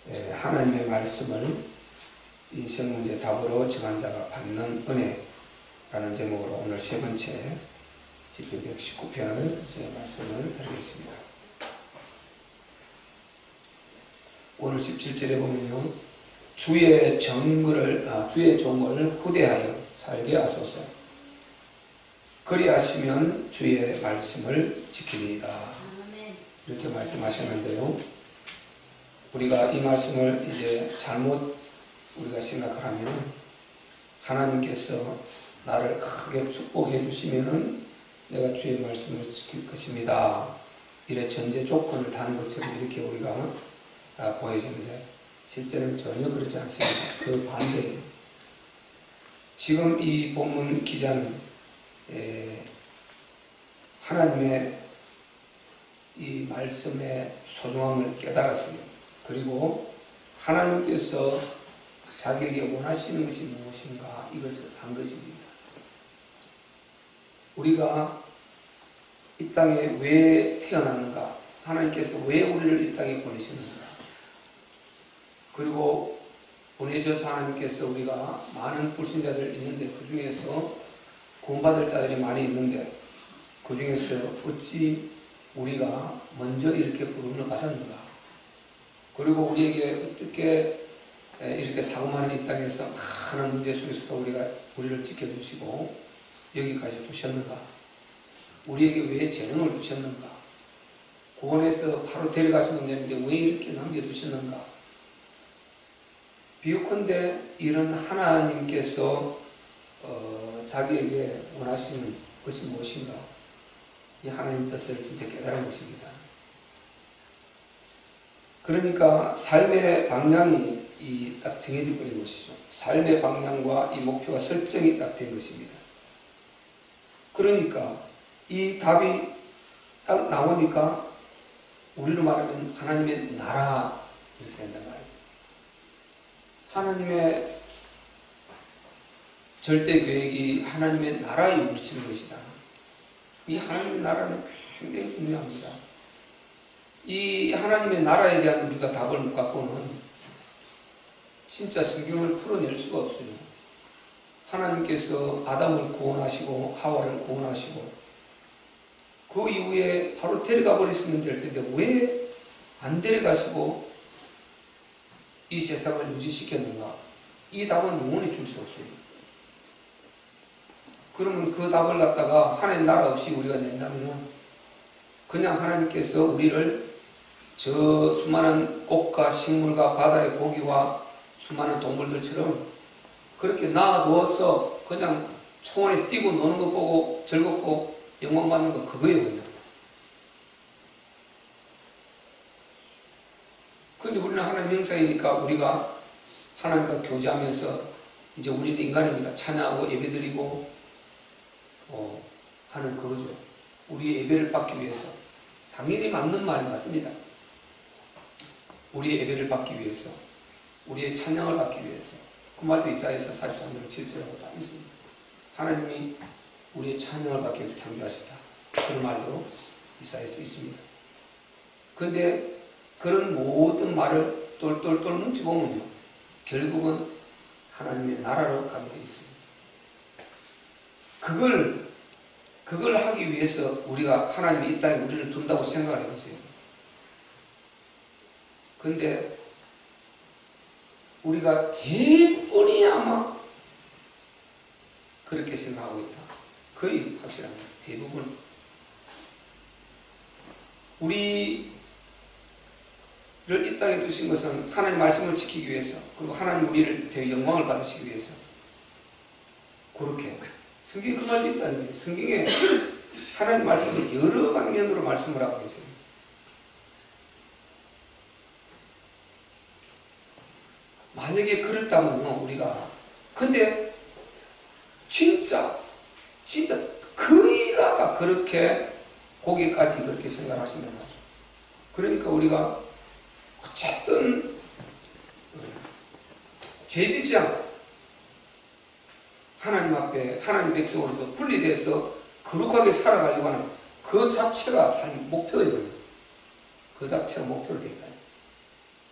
하나님의 말씀을 인생문제 답으로 정한 자가 받는 은혜라는 제목으로 오늘 세 번째 시편 119편을 말씀을 드리겠습니다. 오늘 17절에 보면요, 주의 종을 후대하여 살게 하소서. 그리하시면 주의 말씀을 지키리이다. 이렇게 말씀하셨는데요, 우리가 이 말씀을 이제 잘못 우리가 생각을 하면, 하나님께서 나를 크게 축복해 주시면은 내가 주의 말씀을 지킬 것입니다, 이래 전제 조건을 다는 것처럼 이렇게 우리가 보여지는데, 실제는 전혀 그렇지 않습니다. 그 반대예요. 지금 이 본문 기자는 하나님의 이 말씀의 소중함을 깨달았어요. 그리고 하나님께서 자기에게 원하시는 것이 무엇인가, 이것을 안 것입니다. 우리가 이 땅에 왜 태어났는가, 하나님께서 왜 우리를 이 땅에 보내셨는가, 그리고 보내셔서 하나님께서 우리가 많은 불신자들 있는데 그 중에서 구원받을 자들이 많이 있는데 그 중에서 어찌 우리가 먼저 이렇게 부름을 받았는가, 그리고 우리에게 어떻게 이렇게 사고 많은 이 땅에서 많은 문제 속에서도 우리를 지켜주시고 여기까지 두셨는가, 우리에게 왜 재능을 주셨는가, 구원해서 바로 데려가시면 되는데 왜 이렇게 남겨두셨는가. 비유컨대 이런 하나님께서 자기에게 원하시는 것이 무엇인가, 이 하나님 뜻을 진짜 깨달은 것입니다. 그러니까 삶의 방향이 딱 정해져 버린 것이죠. 삶의 방향과 이 목표가 설정이 딱 된 것입니다. 그러니까 이 답이 딱 나오니까 우리로 말하면 하나님의 나라 이렇게 된단 말이죠. 하나님의 절대 계획이 하나님의 나라에 묻히는 것이다. 이 하나님의 나라는 굉장히 중요합니다. 이 하나님의 나라에 대한 우리가 답을 못 갖고는 진짜 성경을 풀어낼 수가 없어요. 하나님께서 아담을 구원하시고 하와를 구원하시고 그 이후에 바로 데려가 버렸으면 될 텐데 왜 안 데려가시고 이 세상을 유지시켰는가? 이 답은 영원히 줄 수 없어요. 그러면 그 답을 갖다가 하나님 나라 없이 우리가 낸다면 그냥 하나님께서 우리를 저 수많은 꽃과 식물과 바다의 고기와 수많은 동물들처럼 그렇게 놔두어서 그냥 초원에 뛰고 노는 거 보고 즐겁고 영광받는 거 그거예요, 그냥. 근데 우리는 하나님 형상이니까 우리가 하나님과 교제하면서 이제 우리는 인간이니까 찬양하고 예배드리고 하는 그거죠. 우리의 예배를 받기 위해서. 당연히 맞는 말 맞습니다. 우리의 예배를 받기 위해서, 우리의 찬양을 받기 위해서. 그 말도 이사야서 43장 7절하고 다 있습니다. 하나님이 우리의 찬양을 받기 위해서 창조하셨다, 그런 말도 이사야서 있습니다. 그런데 그런 모든 말을 똘똘똘 뭉쳐보면요, 결국은 하나님의 나라로 가게 되어 있습니다. 그걸 하기 위해서 우리가 하나님이 이 땅에 우리를 둔다고 생각을 해보세요. 근데 우리가 대부분이 아마 그렇게 생각하고 있다. 거의 확실합니다. 대부분. 우리를 이 땅에 두신 것은 하나님 말씀을 지키기 위해서, 그리고 하나님 우리를 더 영광을 받으시기 위해서. 그렇게. 성경에 그 말이 있다는 거예요. 성경에 하나님 말씀을 여러 방면으로 말씀을 하고 있어요. 만약에 그렇다면요, 우리가. 근데 진짜 거의가 다 그렇게 거기까지 그렇게 생각하신단 말이죠. 그러니까 우리가 어쨌든 죄짓지 않고 하나님 앞에 하나님 백성으로서 분리돼서 거룩하게 살아가려고 하는 그 자체가 삶 목표예요. 그 자체가 목표로 되어 있다.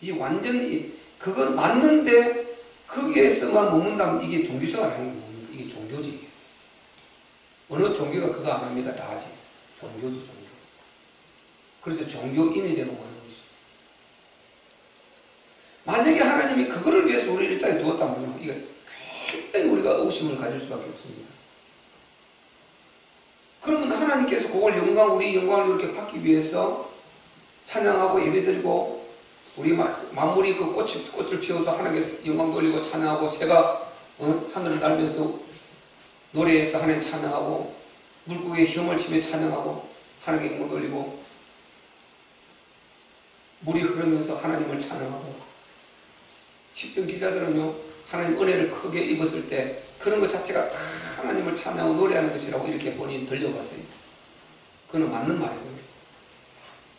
이 완전히 그건 맞는데 거기에서만 머문다면 이게 종교생활 아니고 이게 종교지. 이게. 어느 종교가 그거 안 합니다. 다 하지. 종교지 종교. 그래서 종교인이 되고 하는 것이. 만약에 하나님이 그거를 위해서 우리를 이 땅에 두었다면요, 이게 굉장히 우리가 의심을 가질 수밖에 없습니다. 그러면 하나님께서 그걸 우리 영광을 이렇게 받기 위해서 찬양하고 예배드리고, 우리 만물이 그 꽃을 피워서 하나님께 영광 돌리고 찬양하고, 새가 하늘을 날면서 노래해서 하나님 찬양하고, 물고기에 혐을 치며 찬양하고 하나님께 영광 돌리고, 물이 흐르면서 하나님을 찬양하고, 십전 기자들은요, 하나님 은혜를 크게 입었을 때 그런 것 자체가 다 하나님을 찬양하고 노래하는 것이라고 이렇게 본인이 들려봤어요. 그건 맞는 말이고요.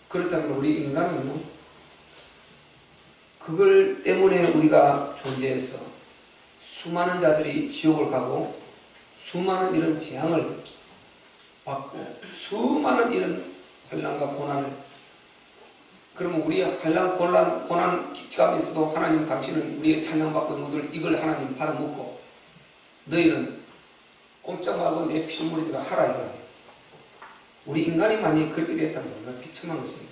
그렇다면 우리 인간은요, 그걸 때문에 우리가 존재해서 수많은 자들이 지옥을 가고 수많은 이런 재앙을 받고 수많은 이런 환난과 고난을, 그러면 우리의 환난, 고난, 기감이 있어도 하나님 당신은 우리의 찬양받고 있는 것들 이걸 하나님 받아먹고 너희는 꼼짝 말고 내 피조물이니까 하라 이거예요. 우리 인간이 만약에 그렇게 됐다면 얼마나 비참한 것입니다.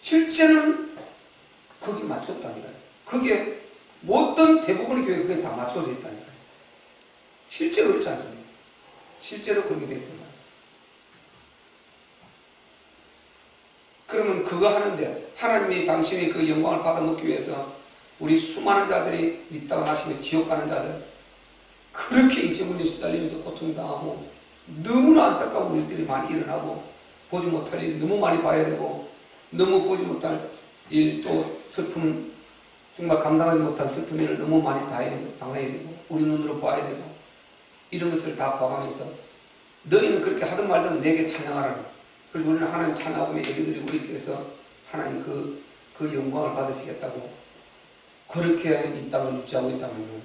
실제는 거기 맞췄다니까요. 거기에 모든 대부분의 교회가 그게 다 맞춰져 있다니까요. 실제로 그렇지 않습니까? 실제로 그렇게 되었단 말이에요. 그러면 그거 하는데 하나님이 당신이 그 영광을 받아먹기 위해서 우리 수많은 자들이 믿다가 마시며 지옥 가는 자들, 그렇게 이제문에 시달리면서 고통당하고 너무나 안타까운 일들이 많이 일어나고 보지 못할 일 너무 많이 봐야 되고 너무 보지 못할 일, 또 슬픔, 정말 감당하지 못한 슬픈 일을 너무 많이 당해야 되고 우리 눈으로 봐야 되고, 이런 것을 다 봐가면서 너희는 그렇게 하든 말든 내게 찬양하라는, 그래서 우리는 하나님 찬양하고 얘기드리고 이렇게 해서 하나님 그 영광을 받으시겠다고 그렇게 이 땅을 유지하고 있다면요,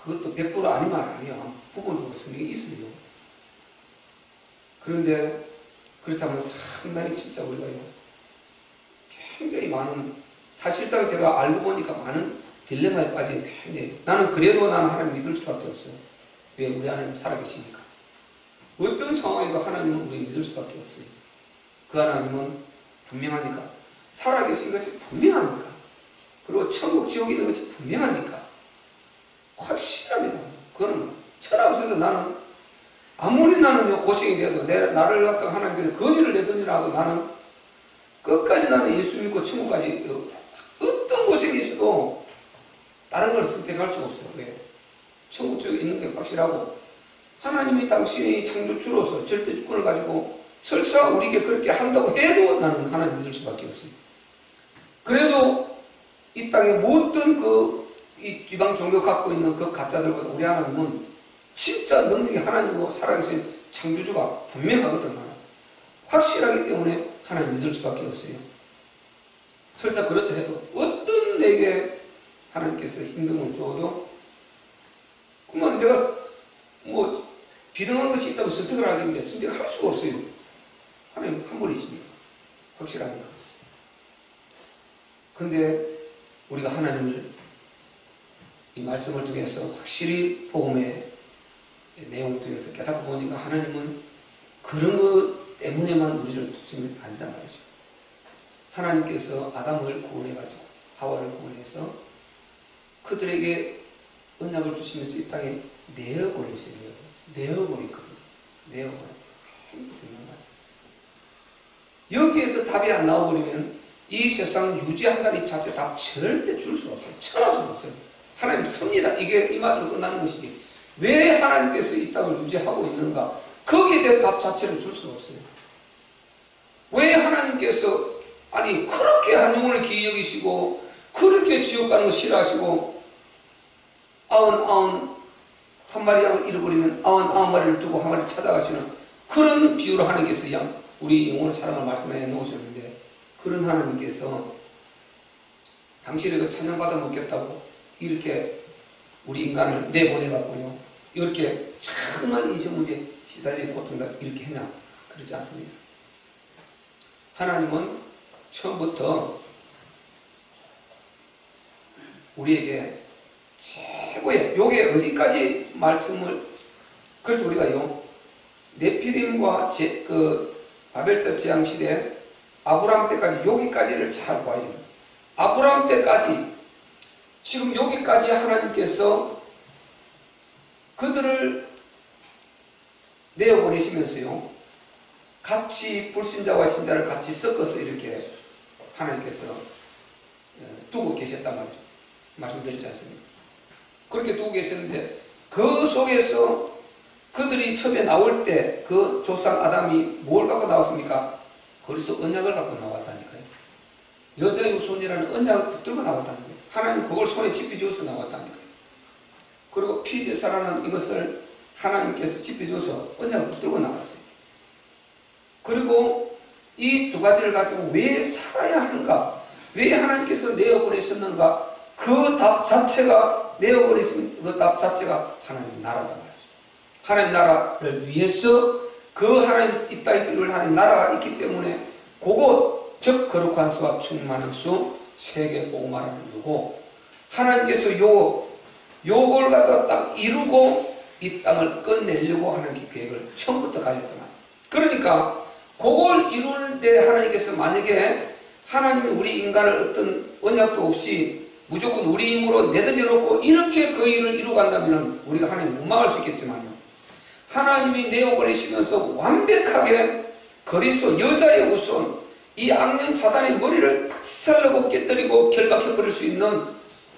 그것도 100% 아니면 아니야. 부분적으로 성경이 있어요. 그런데 그렇다면 상당히 진짜 우리가요, 굉장히 많은, 사실상 제가 알고 보니까 많은 딜레마에 빠진, 굉장히 나는 그래도 나는 하나님 믿을 수밖에 없어요. 왜? 우리 하나님 살아계시니까. 어떤 상황에도 하나님은 우리 믿을 수밖에 없어요. 그 하나님은 분명하니까, 살아계신 것이 분명하니까, 그리고 천국 지옥이 있는 것이 분명하니까 확실합니다. 그거는 천하없어도 나는 아무리 나는 고생이 돼도 나를 갖다가 하나님께서 거지를 내던지라도 나는 끝까지 나는 예수 믿고 천국까지, 어떤 고생이 있어도 다른 걸 선택할 수가 없어요. 왜? 천국 쪽에 있는 게 확실하고, 하나님이 당신이 창조주로서 절대 주권을 가지고 설사 우리에게 그렇게 한다고 해도 나는 하나님 믿을 수밖에 없어요. 그래도 이 땅의 모든 이 이방 종교 갖고 있는 그 가짜들보다 우리 하나님은 진짜 능력이 하나님이고 살아계신 창조주가 분명하거든. 확실하기 때문에 하나님 믿을 수밖에 없어요. 설사 그렇다 해도 어떤 내게 하나님께서 힘듦을 줘도 그러면 내가 비등한 것이 있다면 선택을 하겠는데 선택할 수가 없어요. 하나님 한 분이시니까 확실하니까. 근데 우리가 하나님을 이 말씀을 통해서 확실히 복음의 내용을 통해서 깨닫고 보니까 하나님은 그런 것 때문에만 우리를 두시면 안 된단 말이죠. 하나님께서 아담을 구원해가지고 하와를 구원해서 그들에게 언약을 주시면서 이 땅에 내어보냈어요. 내어보냈거든요. 내어보냈어요. 굉장히 중요한 말이에요. 여기에서 답이 안 나와버리면 이 세상 유지한다는 이 자체 답 절대 줄 수 없어요. 천하없어도 없어요. 하나님 섭니다. 이게 이 말로 끝나는 것이지. 왜 하나님께서 이 땅을 유지하고 있는가? 거기에 대한 답 자체를 줄 수가 없어요. 왜 하나님께서 그렇게 한 영혼을 기이 여기시고 그렇게 지옥 가는 거 싫어하시고 한 마리 양을 잃어버리면 99마리를 두고 한 마리 찾아가시는 그런 비유로 하나님께서 우리 영혼의 사랑을 말씀해 놓으셨는데, 그런 하나님께서 당신에게 찬양받아 먹겠다고 이렇게 우리 인간을 내보내갖고요, 이렇게 정말 인생 문제 시달리는 고통다 이렇게 해냐? 그렇지 않습니다. 하나님은 처음부터 우리에게 최고의 요게 어디까지 말씀을 그래서 우리가요 네피림과 바벨탑 재앙 시대 아브라함 때까지 여기까지를 잘 봐야 됩니다. 아브라함 때까지 지금 여기까지 하나님께서 그들을 내어보내시면서요 같이 불신자와 신자를 같이 섞어서 이렇게 하나님께서 두고 계셨단 말이죠. 말씀드렸지 않습니까? 그렇게 두고 계셨는데 그 속에서 그들이 처음에 나올 때 그 조상 아담이 뭘 갖고 나왔습니까? 그래서 언약을 갖고 나왔다니까요. 여자의 후손이라는 언약을 붙들고 나왔다니까요. 하나님 그걸 손에 짚어주어서 나왔다니까요. 그리고 피제사라는 이것을 하나님께서 짚어줘서 언약을 붙들고 나왔어요. 그리고 이 두 가지를 가지고 왜 살아야 하는가? 왜 하나님께서 내어보내셨는가? 그 답 자체가 내어버리신 그 답 자체가 하나님 나라다 말이죠. 하나님 나라를 위해서 그 하나님 이 땅에서 이룰 하나님 나라가 있기 때문에 그곳 즉 거룩한 수와 충만한 수 세계 복음화라는 요거 하나님께서 요걸 갖다 딱 이루고 이 땅을 끝내려고 하는 계획을 처음부터 가졌단 말이에요. 그러니까 그걸 이룰 때 하나님께서 만약에 하나님이 우리 인간을 어떤 언약도 없이 무조건 우리 힘으로 내던져 놓고 이렇게 그 일을 이루고 간다면 우리가 하나님 못 막을 수 있겠지만요. 하나님이 내어버리시면서 완벽하게 그리스도 여자의 후손 이 악령 사단의 머리를 박살내고 깨뜨리고 결박해버릴 수 있는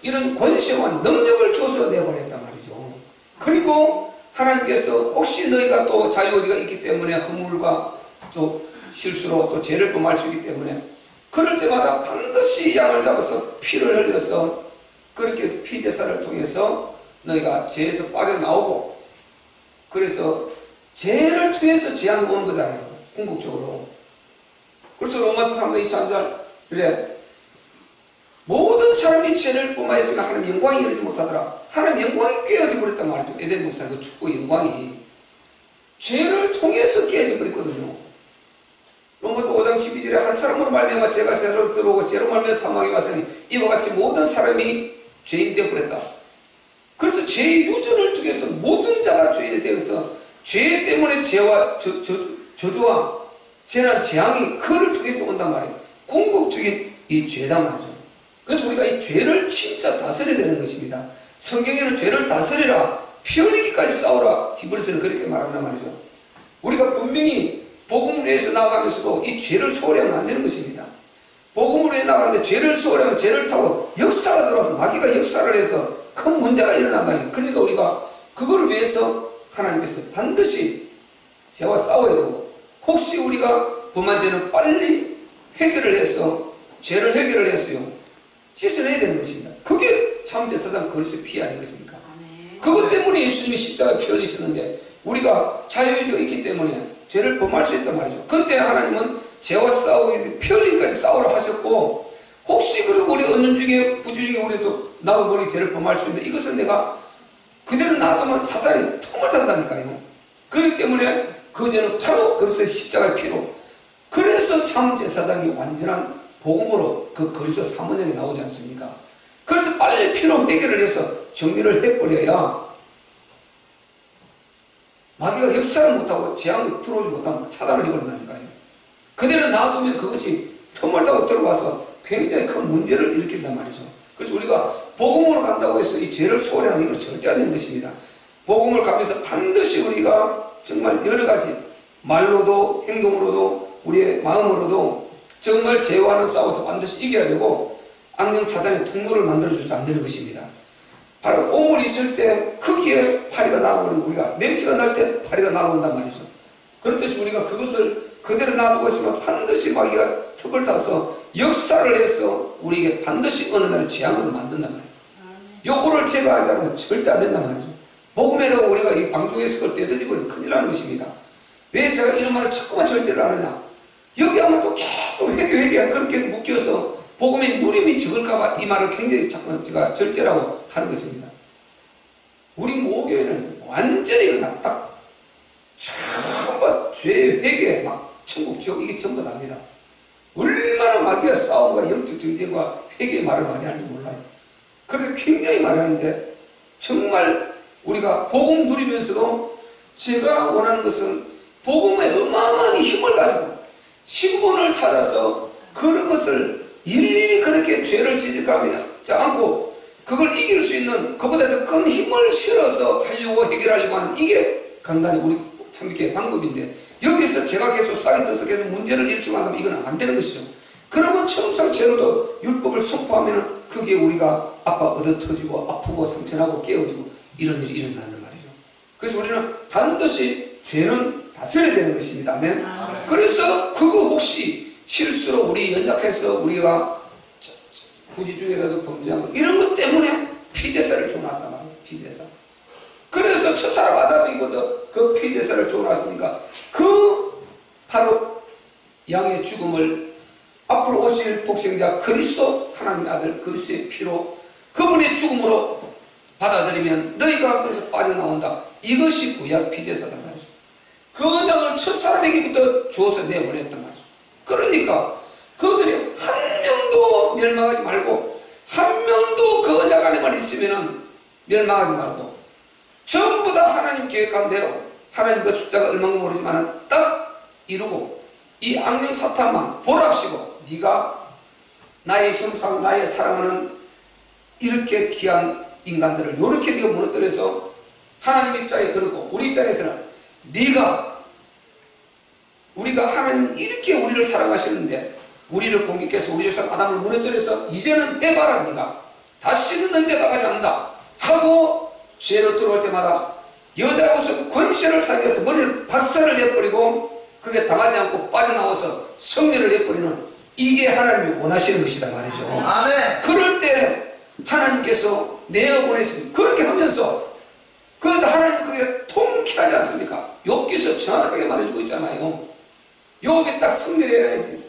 이런 권세와 능력을 줘서 내버렸단 말이죠. 그리고 하나님께서 혹시 너희가 또 자유의지가 있기 때문에 허물과 또 실수로 또 죄를 범할 수 있기 때문에 그럴 때마다 반드시 양을 잡아서 피를 흘려서 그렇게 해서 피제사를 통해서 너희가 죄에서 빠져나오고 그래서 죄를 통해서 재앙이 오는 거잖아요. 궁극적으로. 그래서 로마서 3장 23절 그래 모든 사람이 죄를 범하였으나 하나님 영광이 이르지 못하더라. 하나님 영광이 깨어져 버렸단 말이죠. 에덴 동산 그 축복 영광이 죄를 통해서 깨어져 버렸거든요. 로마서 5장 12절에 한 사람으로 말미암아 죄가 세상으로 들어오고 죄로 말미암아 사망이 왔으니 이와 같이 모든 사람이 죄인 되어 버렸다. 그래서 죄의 유전을 통해서 모든 자가 죄인이 되어서 죄 때문에 죄와 저주와 재난 재앙이 그를 통해서 온단 말이에요. 궁극적인 이 죄다 말이죠. 그래서 우리가 이 죄를 진짜 다스려야 되는 것입니다. 성경에는 죄를 다스리라 피 흘리기까지 싸우라 히브리서는 그렇게 말한단 말이죠. 우리가 분명히 복음을 위해서 나아가면서도 이 죄를 소홀하면 안 되는 것입니다. 복음을 위해 나가는데 죄를 소홀하면 죄를 타고 역사가 들어와서 마귀가 역사를 해서 큰 문제가 일어난 거예요. 그러니까 우리가 그걸 위해서 하나님께서 반드시 죄와 싸워야 되고 혹시 우리가 범한 죄는 빨리 해결을 해서 죄를 해결을 했어요. 씻어내야 되는 것입니다. 그게 참 제사장 그리스도의 피 아닌 것입니까? 그것 때문에 예수님이 십자가에 피 흘리셨는데 우리가 자유의지가 있기 때문에 죄를 범할 수 있단 말이죠. 그때 하나님은 죄와 싸우기 피 흘리기까지 싸우라 하셨고 혹시 그리고 우리 어느 중에 부주 중에 우리도 나도 모르게 죄를 범할 수 있는데 이것을 내가 그대로 놔두면 사단이 통을 탄다니까요. 그렇기 때문에 그 죄는 바로 그리스도의 십자가의 피로 그래서 참 제사장이 완전한 복음으로 그 그리스도 사문형이 나오지 않습니까? 그래서 빨리 피로 해결을 해서 정리를 해버려야 마귀가 역사를 못하고 재앙을 들어오지 못하면 차단을 해버린다니까요. 그대로 놔두면 그것이 틈을 타고 들어와서 굉장히 큰 문제를 일으킨단 말이죠. 그래서 우리가 복음으로 간다고 해서 이 죄를 소홀하는 이걸 절대 안 되는 것입니다. 복음을 가면서 반드시 우리가 정말 여러 가지 말로도 행동으로도 우리의 마음으로도 정말 죄와는 싸워서 반드시 이겨야 되고 악령 사단의 통로를 만들어줘서 안 되는 것입니다. 바로 오물이 있을 때 거기에 파리가 날아오는 우리가 냄새가 날 때 파리가 날아온단 말이죠. 그렇듯이 우리가 그것을 그대로 놔두고 있으면 반드시 마귀가 턱을 타서 역사를 해서 우리에게 반드시 어느 날에 재앙을 만든단 말이에요. 요거를 제거하지 않으면 절대 안 된단 말이죠. 복음에는 우리가 이 방송에서 그걸 떼어지버리면 큰일 나는 것입니다. 왜 제가 이런 말을 자꾸만 절제를 하느냐. 여기 하면 또 계속 회개 그렇게 묶여서 복음의 누림이 적을까봐 이 말을 굉장히 자꾸 제가 절제라고 하는 것입니다. 우리 모교회는 완전히 그냥 딱 전부 죄 회개 막 천국 지옥 이게 전부 납니다. 얼마나 마귀가 싸움과 영적 정쟁과 회개의 말을 많이 하는지 몰라요. 그렇게 굉장히 많이 하는데 정말 우리가 복음 누리면서도 제가 원하는 것은 복음의 어마어마한 힘을 가지고 신분을 찾아서 그런 것을 일일이 그렇게 죄를 지적하지 않고 그걸 이길 수 있는 그보다 더 큰 힘을 실어서 하려고 해결하려고 하는 이게 간단히 우리 참교회의 방법인데 여기서 제가 계속 싹이 떠서 계속 문제를 일으키고 한다면 이건 안 되는 것이죠. 그러면 청상죄로도 율법을 선포하면 그게 우리가 아빠 얻어 터지고 아프고 상처나고 깨어지고 이런 일이 일어나는 말이죠. 그래서 우리는 반드시 죄는 다스려야 되는 것입니다. 아멘. 그래서 그거 혹시 실수로 우리 연약해서 우리가 부지 중에라도 범죄한 것 이런 것 때문에 피제사를 줘놨단 말이에요. 피제사. 그래서 첫사람 아담이고도 그 피제사를 줘놨으니까 그 바로 양의 죽음을 앞으로 오실 독생자 그리스도 하나님의 아들 그리스도의 피로 그분의 죽음으로 받아들이면 너희가 거기서 빠져나온다. 이것이 구약 피제사단 말이죠. 그 언약을 첫사람에게부터 주어서 내보냈단 말이죠. 그러니까 그들이 한 명도 멸망하지 말고 한 명도 그 언약 안에만 있으면 멸망하지 말고 전부 다 하나님 계획한 대로 하나님 그 숫자가 얼마나 모르지만 딱 이루고 이 악령 사탄만 보랍시고 네가 나의 형상 나의 사랑하는 이렇게 귀한 인간들을 이렇게 네가 무너뜨려서 하나님 입장에 그렇고 우리 입장에서는 우리가 하나님 이렇게 우리를 사랑하시는데 우리를 공격해서 우리 조상 아담을 무너뜨려서 이제는 해봐라 네가 다시는 너희가 나가지 않는다 하고 죄로 들어올 때마다 여자로서 권세를 사용해서 머리를 박살을 내버리고 그게 당하지 않고 빠져나와서 성례를 내버리는 이게 하나님이 원하시는 것이다 말이죠. 아멘. 그럴 때 하나님께서 내어보내신 그렇게 하면서 그래도 하나님 그게 통쾌하지 않습니까? 욥기서 정확하게 말해주고 있잖아요. 욥이 딱 승리해야지.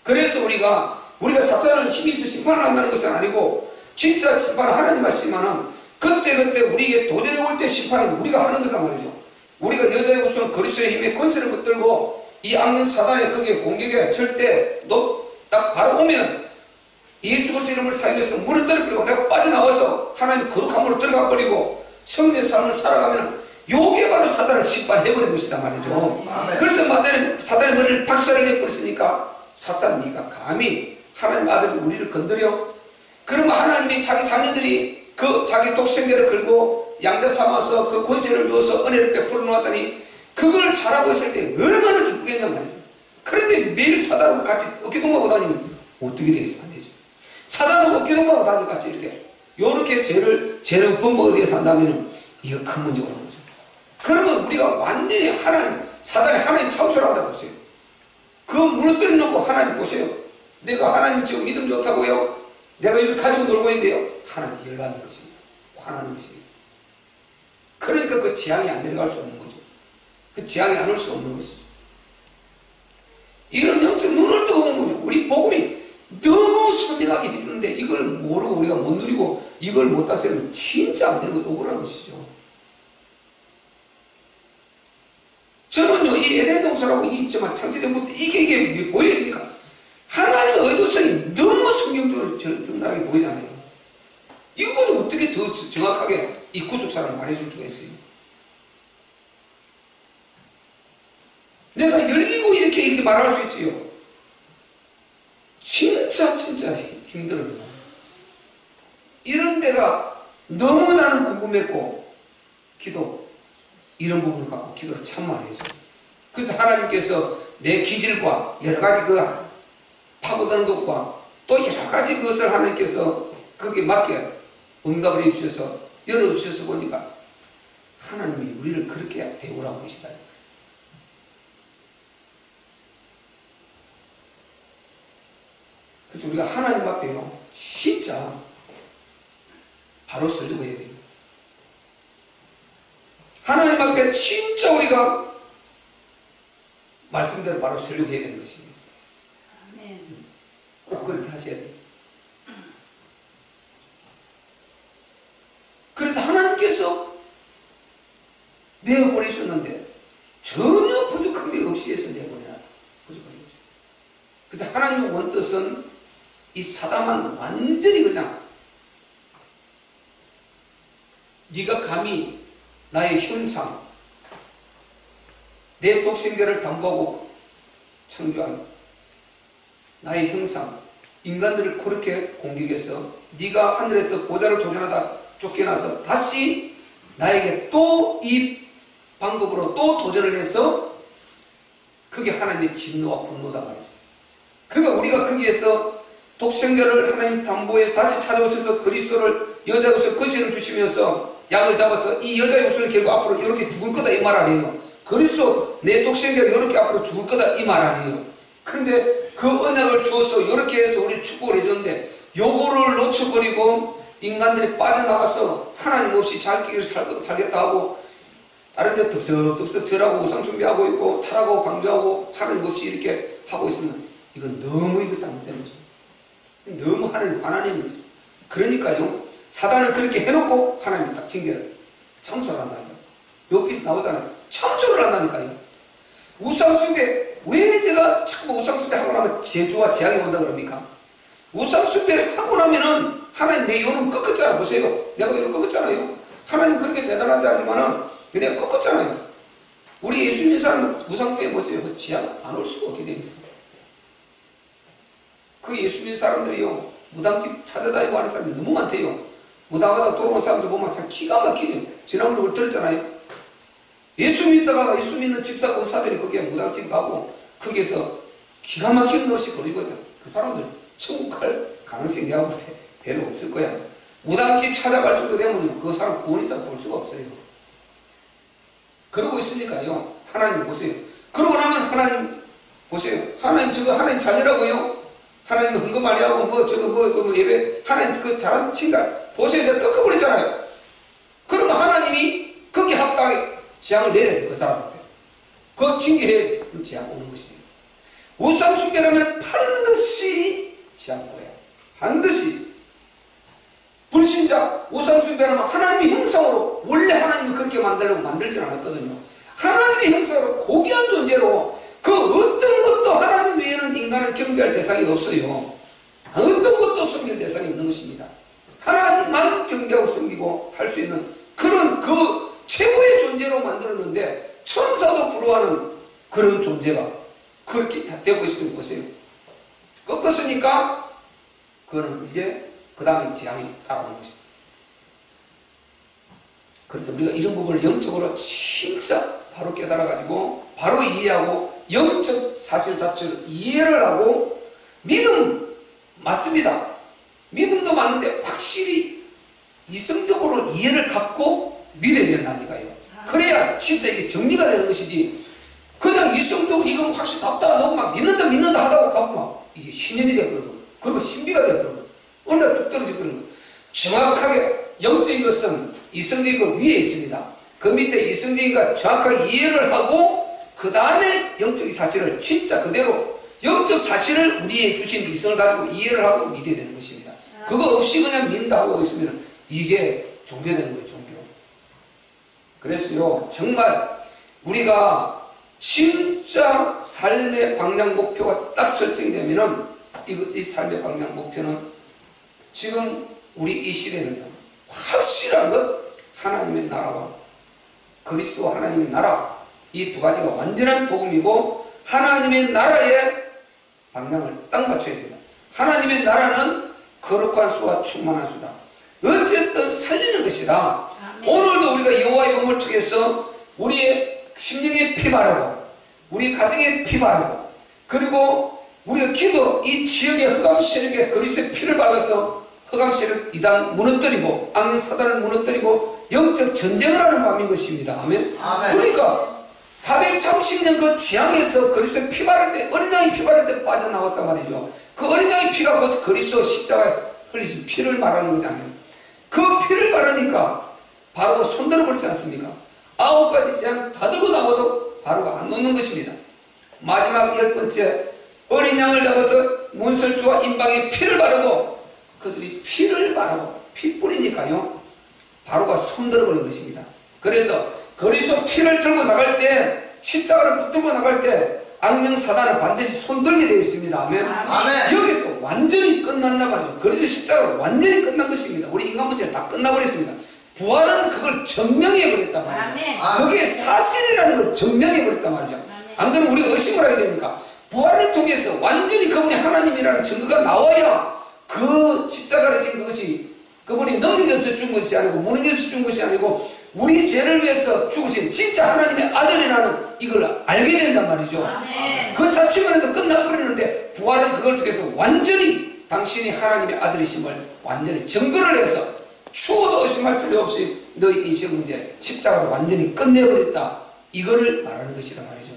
그래서 우리가 사탄을 힘이 있어 심판을 한다는 것은 아니고 진짜 심판을 하나님 하시면은 그때 우리에게 도전이 올 때 심판은 우리가 하는 거다 말이죠. 우리가 여자의 우선 그리스도의 힘에 권세를 붙들고 이 악령 사단의 그게 공격에 절대 딱 바로 오면 예수 그리스도 이름을 사용해서 물을 떨어뜨리고 내가 빠져나와서 하나님 거룩함으로 들어가 버리고 성례 삶을 살아가면 요게 바로 사단을 심판해버린 것이다 말이죠. 아멘. 그래서 사단의 머리를 박살을 내버렸으니까 사단 네가 감히 하나님 아들이 우리를 건드려? 그러면 하나님이 자기 자녀들이 그 자기 독생자를 걸고 양자 삼아서 그 권세를 주어서 은혜를 베풀어 놓았더니 그걸 잘하고 있을 때 얼마나 기쁘겠냐 말이죠. 그런데 매일 사단하고 같이 어깨동무하고 다니면 어떻게 되죠? 안 되죠. 사단하고 어깨동무하고 다니면 같이 요렇게 죄를 범벅에 대해서 한다면 이거 큰 문제가 오는 거죠. 그러면 우리가 완전히 사단이 하나님 참소를 한다고 보세요. 그거 무너뜨려 놓고 하나님 보세요. 내가 하나님 지금 믿음 좋다고요? 내가 이렇게 가지고 놀고 있는데요. 하나님 열받는 것입니다. 화나는 것입니다. 그러니까 그 지향이 안 내려갈 수 없는 거죠. 그 지향이 안 올 수 없는 것이죠. 이런 영적 눈을 뜨고 보면 우리 복음이 너무 선명하게 해주는데 이걸 모르고 우리가 못 누리고 이걸 못 다스리면 진짜 안 되는 거 억울한 것이죠. 저는요, 이 에덴 동산하고 있지만 창세전부터 이게 보여야 되니까 하나님의 의도성이 너무 성경적으로 정확하게 보이잖아요. 이거보다 어떻게 더 정확하게 이 구속사를 말해줄 수가 있어요? 내가 열리고 이렇게 말할 수 있지요. 진짜 힘들어요. 이런 데가 너무 나는 궁금했고 이런 부분을 갖고 기도를 참 많이 했어요. 그래서 하나님께서 내 기질과 여러 가지 파고드는 것과 또 여러 가지 것을 하나님께서 거기에 맞게 응답을 해주셔서 열어주셔서 보니까 하나님이 우리를 그렇게 대우라고 계시다. 그래서 우리가 하나님 앞에요 진짜 바로 서려고 해야 돼요. 하나님 앞에 진짜 우리가 말씀대로 바로 서려고 해야 되는 것입니다. 꼭 그렇게 하셔야 돼요. 그래서 하나님께서 내어보내셨는데 전혀 부족함이 없이 해서 내보내라. 부족함이 없어요. 그래서 하나님은 하는 뜻은 이 사단만 완전히 그냥 네가 감히 나의 형상, 내 독생자를 담보하고 창조한 나의 형상, 인간들을 그렇게 공격해서 네가 하늘에서 보좌를 도전하다 쫓겨나서 다시 나에게 또 이 방법으로 또 도전을 해서 그게 하나님의 진노와 분노다 말이죠. 그러니까 우리가 거기에서 독생자를 하나님 담보에 다시 찾아오셔서 그리스도를 여자로서 거시를 주시면서 약을 잡아서 이 여자의 후손이 결국 앞으로 이렇게 죽을 거다 이 말 아니에요. 그리스도 내 독생자가 이렇게 앞으로 죽을 거다 이 말 아니에요. 그런데 그 언약을 주어서 이렇게 해서 우리 축복을 해줬는데 요거를 놓쳐버리고 인간들이 빠져나가서 하나님 없이 자기를 살겠다 하고 다른 데 덥석덥석 절하고 우상숭배하고 있고 타락하고 방주하고 하나님 없이 이렇게 하고 있으면 이건 너무 이거 잘못된 거죠. 너무 하나님 화나는 거죠. 그러니까요 사단을 그렇게 해놓고 하나님 딱 징계를 참소를 한다니까요. 여기서 나오잖아요. 참소를 한다니까요. 우상숭배 왜 제가 자꾸 우상숭배 하고 나면 재주와 재앙이 온다 그럽니까? 우상숭배를 하고 나면은 하나님 내 요는 꺾었잖아. 보세요. 내가 요를 꺾었잖아요. 하나님 그렇게 대단하지 않지만은 내가 꺾었잖아요. 우리 예수 믿는 사람은 우상숭배 보세요. 그 재앙 안 올 수가 없게 되어 있어요. 그 예수 믿는 사람들이요 무당집 찾아다니고 하는 사람들이 너무 많대요. 무당하다 돌아온 사람들 보면 참 기가 막히죠. 지난번에 우리 들었잖아요. 예수 믿다가 예수 믿는 집사 권사들이 거기에 무당집 가고 거기에서 기가 막힌 노릇이 벌이거든. 그 사람들 천국 갈 가능성이 내가 볼 때 별로 없을 거야. 무당집 찾아갈 정도 되면 그 사람 구원 있다고 볼 수가 없어요. 그러고 있으니까요. 하나님 보세요. 그러고 나면 하나님 보세요. 하나님 저거 하나님 자녀라고요. 하나님 헌금 많이 하고 뭐 저거 뭐 예배 하나님 그 잘한 친가 보세요. 내가 꺾어버리잖아요. 그러면 하나님이 거기에 합당하게 재앙을 내려야 돼. 그 사람한테. 그거 징계해야 돼. 그 재앙 오는 것이에요. 우상숭배라면 반드시 재앙 오야. 반드시. 불신자 우상숭배라면 하나님의 형상으로 원래 하나님이 그렇게 만들려고 만들지 않았거든요. 하나님의 형상으로 고귀한 존재로 그 어떤 것도 하나님 외에는 인간을 경배할 대상이 없어요. 어떤 것도 섬길 대상이 없는 것입니다. 하나님만 경배하고 섬기고 할 수 있는 그런 그 최고의 존재로 만들었는데 천사도 부러워하는 그런 존재가 그렇게 다 되고 있으면 보세요. 꺾었으니까 그거는 이제 그 다음에 재앙이 따라오는 것입니다. 그래서 우리가 이런 부분을 영적으로 진짜 바로 깨달아가지고 바로 이해하고 영적 사실 자체를 이해를 하고 믿음 맞습니다. 믿음도 맞는데 확실히 이성적으로 이해를 갖고 믿어야 된다니까요. 그래야 진짜 이게 정리가 되는 것이지 그냥 이성적으로 이거 확실히 답답하다고 막 믿는다 하다고 가면 막 이게 신념이 되어버리고 그리고 신비가 되어버리고 어느 날 뚝 떨어져 버리는 거예요. 정확하게 영적인 것은 이성적인 것 위에 있습니다. 그 밑에 이성적인 것 정확하게 이해를 하고 그 다음에 영적인 사실을 진짜 그대로 영적 사실을 우리의 주신 이성을 가지고 이해를 하고 믿어야 되는 것입니다. 그거 없이 그냥 믿는다 하고 있으면 이게 종교되는 거예요. 종교. 그래서요 정말 우리가 진짜 삶의 방향 목표가 딱 설정이 되면은 이 삶의 방향 목표는 지금 우리 이 시대는요 확실한 것 하나님의 나라와 그리스도 하나님의 나라 이 두 가지가 완전한 복음이고 하나님의 나라의 방향을 딱 맞춰야 됩니다. 하나님의 나라는 거룩한 수와 충만한 수다. 어쨌든 살리는 것이다. 오늘도 우리가 여호와의 몸을 통해서 우리의 심령에 피 바르고 우리 가정에 피 바르고 그리고 우리가 기도 이 지역의 흑암 세력에 그리스도의 피를 발라서 흑암 세력 이단 무너뜨리고 악령 사단을 무너뜨리고 영적 전쟁을 하는 밤인 것입니다. 아멘. 그러니까 430년 그 지향에서 그리스도의 피 바를 때 어린 양이 피 바를 때 빠져나왔단 말이죠. 그 어린 양의 피가 곧 그리스도 십자가에 흘리신 피를 말하는 거잖아요. 그 피를 바르니까 바로가 손들어 버리지 않습니까? 9가지 재앙 다 들고 나와도 바로가 안 놓는 것입니다. 마지막 10번째 어린 양을 잡아서 문설주와 임방에 피를 바르고 그들이 피를 바르고 피 뿌리니까요 바로가 손들어 버린 것입니다. 그래서 그리스도 피를 들고 나갈 때 십자가를 붙들고 나갈 때 악령 사단을 반드시 손들게 되어 있습니다. 아멘. 아멘. 여기서 완전히 끝난단 말이죠. 그리스도 십자가로 완전히 끝난 것입니다. 우리 인간 문제는 다 끝나버렸습니다. 부활은 그걸 증명해 버렸단 말이죠. 아멘. 그게 사실이라는 걸 증명해 버렸단 말이죠. 안 그러면 우리가 의심을 하게 되니까 부활을 통해서 완전히 그분이 하나님이라는 증거가 나와야 그 십자가를 진 그것이 그분이 능력에서 준 것이 아니고 무능에서 준 것이 아니고 우리 죄를 위해서 죽으신 진짜 하나님의 아들이라는 이걸 알게 된단 말이죠. 아멘. 그 자체만 해도 끝나버리는데 부활은 그걸 통해서 완전히 당신이 하나님의 아들이심을 완전히 증거를 해서 추워도 의심할 필요 없이 너희 인생 문제 십자가로 완전히 끝내버렸다. 이거를 말하는 것이란 말이죠.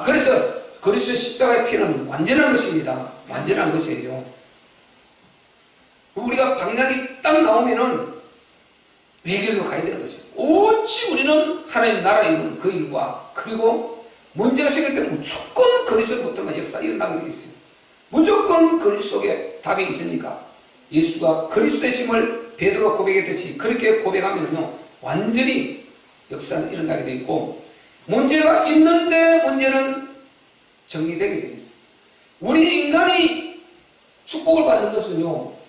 그래서 그리스도 십자가의 피는 완전한 것입니다. 완전한 것이에요. 우리가 방향이 딱 나오면은 외길로 가야 되는 것이죠. 오직 우리는 하나님 나라에 있는 그 일과 그리고 문제가 생길 때 무조건 그리스도부터만 역사가 일어나게 되어 있어요. 무조건 그리스도 속에 답이 있으니까 예수가 그리스도의심을 베드로가 고백했듯이 그렇게 고백하면은요 완전히 역사는 일어나게 되어 있고 문제가 있는데 문제는 정리되게 되어 있어요. 우리 인간이 축복을 받는 것은요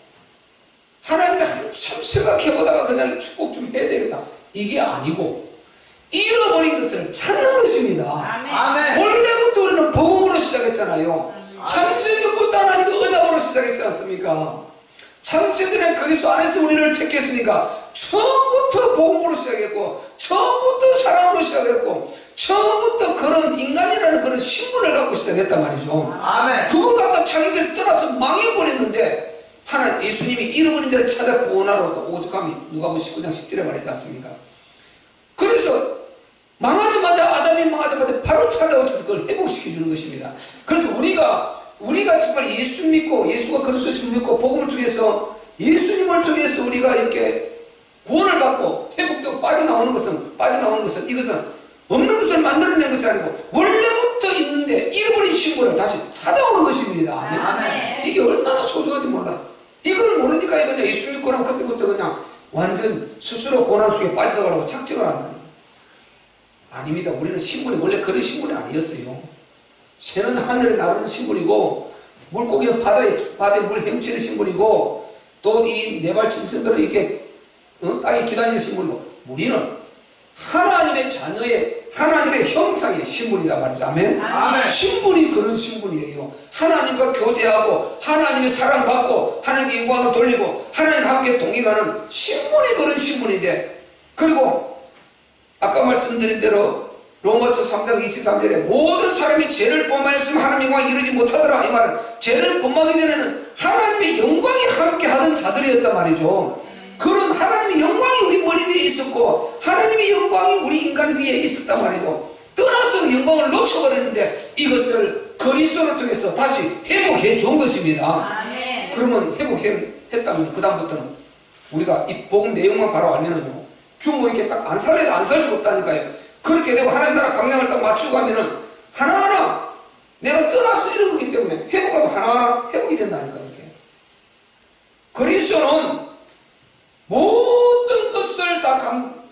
하나님이 한참 생각해보다가 그냥 축복 좀 해야 되겠다 이게 아니고 잃어버린 것들을 찾는 것입니다. 아멘. 원래부터 우리는 복음으로 시작했잖아요. 창세전부터 하나님이 언약으로 시작했지 않습니까? 창세전에 그리스도 안에서 우리를 택했으니까 처음부터 복음으로 시작했고 처음부터 사랑으로 시작했고 처음부터 그런 인간이라는 그런 신분을 갖고 시작했단 말이죠. 아멘. 그걸 갖다 자기들이 떠나서 망해버렸는데 하나님 예수님이 잃어버린 자를 찾아 구원하러 또 오죽함이 누가복음 19장 10절에 말했지 않습니까? 그래서 망하자마자 아담이 망하자마자 바로 찾아오셔서 그걸 회복시켜주는 것입니다. 그래서 우리가 정말 예수 믿고 예수가 그리스도를 믿고 복음을 통해서 예수님을 통해서 우리가 이렇게 구원을 받고 회복되고 빠져나오는 것은 이것은 없는 것을 만들어낸 것이 아니고 원래부터 있는데 잃어버린 신분을 다시 찾아오는 것입니다. 아멘. 이게 얼마나 소중한지 몰라. 이걸 모르니까 그냥 예수 믿고 나면 그때부터 그냥 완전 스스로 고난 속에 빠져들어가려고 작정을 한다는. 아닙니다. 우리는 신분이 원래 그런 신분이 아니었어요. 새는 하늘에 나르는 신분이고 물고기는 바다에 물 헤엄치는 신분이고 또 이 네발 짐승들은 이렇게 땅에 기다리는 신분이고 우리는 하나님의 자녀의 하나님의 형상의 신분이란 말이죠. 아멘. 아멘. 신분이 그런 신분이에요. 하나님과 교제하고 하나님의 사랑받고 하나님께 영광을 돌리고 하나님과 함께 동행하는 신분이 그런 신분인데 그리고 아까 말씀드린 대로 로마서 3장 23절에 모든 사람이 죄를 범하였으면 하나님 영광이 이루지 못하더라. 이 말은 죄를 범하기 전에는 하나님의 영광이 함께 하던 자들이었단 말이죠. 그런 하나님의 영광이 우리 머리 위에 있었고 하나님의 영광이 우리 인간 위에 있었단 말이죠. 떠나서 영광을 놓쳐버렸는데 이것을 그리스도를 통해서 다시 회복해 준 것입니다. 아멘. 그러면 회복했다면 그 다음부터는 우리가 이 복음 내용만 바로 알면은요 주모 이렇게 딱 안 살래도 안 살 수 없다니까요. 그렇게 되고 하나님 나라 방향을 딱 맞추고 가면은 하나하나 내가 떠나서 이런 거기 때문에 회복하면 하나하나 회복이 된다니까. 이렇게 그리스도는 모든 것을 다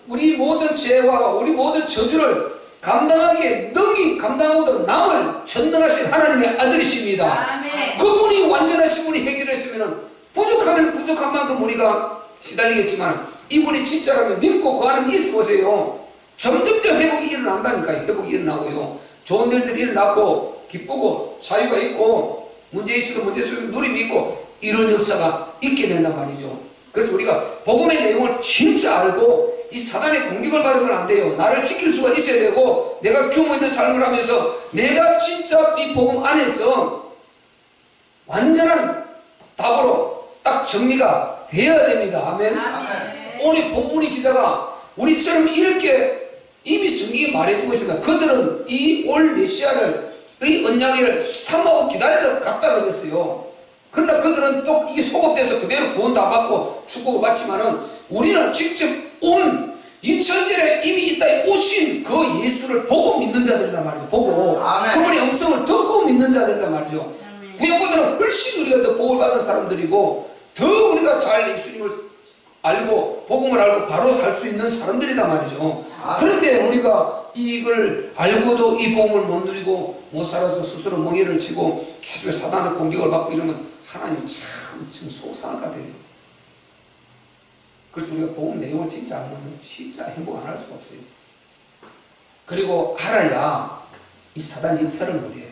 우리 모든 죄와 우리 모든 저주를 감당하기에 능히 감당하고도 남을 전능하신 하나님의 아들이십니다. 아멘. 그분이 완전하신 분이 해결했으면 부족하면 부족한 만큼 우리가 시달리겠지만 이분이 진짜라면 믿고 그 안에 있어 보세요. 점점점 회복이 일어난다니까요. 회복이 일어나고요. 좋은 일들이 일어나고 기쁘고 자유가 있고 문제 있어도 문제 속에 누림이 있고 이런 역사가 있게 된단 말이죠. 그래서 우리가 복음의 내용을 진짜 알고 이 사단의 공격을 받으면 안 돼요. 나를 지킬 수가 있어야 되고 내가 규모 있는 삶을 하면서 내가 진짜 이 복음 안에서 완전한 답으로 딱 정리가 되어야 됩니다. 아멘. 아멘. 오늘 본문의 기자가 우리처럼 이렇게 이미 성경이 말해주고 있습니다. 그들은 이 올 메시아를 이 언약을 삼하고 기다리다가 갔다 그랬어요. 그러나 그들은 또 이게 소급돼서 그대로 구원도 안 받고 축복을 받지만은 우리는 직접 온 2000년에 이미 이 땅에 오신 그 예수를 보고 믿는 자들이란 말이죠. 보고 아멘. 그분의 음성을 듣고 믿는 자들이란 말이죠. 아멘. 구약보다는 훨씬 우리가 더 복을 받은 사람들이고 더 우리가 잘 예수님을 알고 복음을 알고 바로 살 수 있는 사람들이란 말이죠. 그런데 우리가 이걸 알고도 이 복음을 못 누리고 못 살아서 스스로 멍에를 치고 계속 사단의 공격을 받고 이러면 하나님 참 속상할 것 같아요. 그래서 우리가 복음 내용을 진짜 알면 진짜 행복 안 할 수가 없어요. 그리고 알아야 이 사단의 역사를 모르요.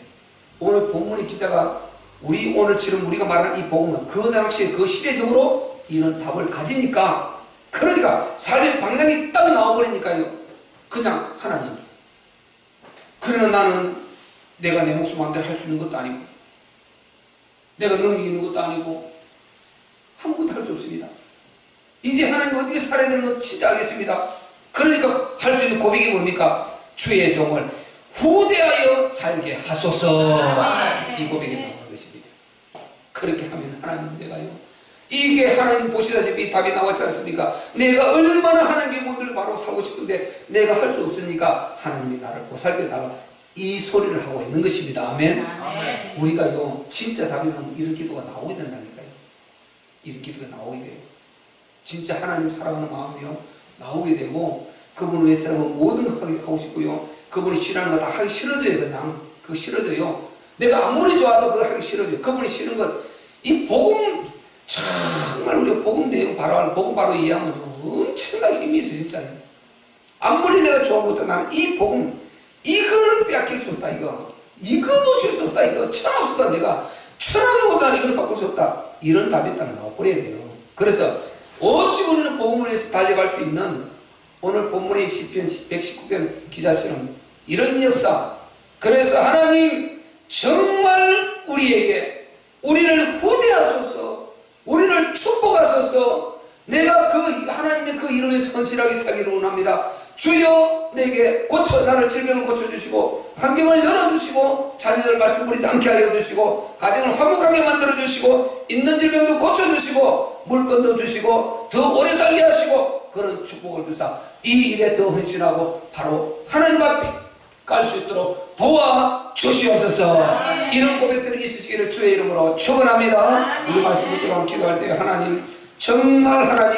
오늘 본문의 기자가 오늘 지금 우리가 말하는 이 복음은 그 당시에 그 시대적으로 이런 답을 가지니까, 그러니까 삶의 방향이 딱 나와버리니까요. 그냥 하나님. 그러나 나는 내가 내 목숨 마음대로 할 수 있는 것도 아니고 내가 능력이 있는 것도 아니고 아무것도 할 수 없습니다. 이제 하나님 어떻게 살아야 되는 건 진짜 알겠습니다. 그러니까 할 수 있는 고백이 뭡니까? 주의 종을 후대하여 살게 하소서. 이 고백이 나오는 것입니다. 그렇게 하면 하나님 내가요, 이게 하나님 보시다시피 답이 나왔지 않습니까? 내가 얼마나 하나님의 본들을 바로 살고 싶은데 내가 할 수 없으니까 하나님이 나를 보살펴 달라, 이 소리를 하고 있는 것입니다. 아멘. 우리가요 진짜 답이 나면 이런 기도가 나오게 된다니까요. 이런 기도가 나오게 돼요. 진짜 하나님 사랑하는 마음이요 나오게 되고, 그분을 위해서는 모든 거 하고 싶고요, 그분이 싫어하는 거 다 하기 싫어져요. 그냥 그거 싫어져요. 내가 아무리 좋아도 그거 하기 싫어져요. 그분이 싫은 것, 이 복음 정말 우리가 복음 내용 복음 바로 이해하면 엄청나게 힘이 있어요. 진짜요. 아무리 내가 좋은 것도 나는 이 복음 이걸 빼앗길 수 없다. 이거 놓칠 수 없다. 이거 천없었다. 내가 천없는 것도 아니고 이걸 바꿀 수 없다. 이런 답이 딱 나와버려야 돼요. 그래서 어찌 우리는 복음을 위해서 달려갈 수 있는 오늘 본문의 시편 119편 기자처럼 이런 역사. 그래서 하나님 정말 우리를 후대하소서, 우리를 축복하소서. 내가 그 하나님의 그 이름에 천실하게 살기를 원합니다. 주여 내게 나를 질병을 고쳐주시고 환경을 열어주시고 자녀들 말씀 부리지 않게 하여 주시고 가정을 화목하게 만들어주시고 있는 질병도 고쳐주시고 물건도 주시고 더 오래 살게 하시고 그런 축복을 주사 이 일에 더 헌신하고 바로 하나님 앞에 갈 수 있도록 도와주시옵소서. 이런 고백들이 있으시기를 주의 이름으로 축원합니다. 우리 말씀 듣고 기도할 때 하나님 정말 하나님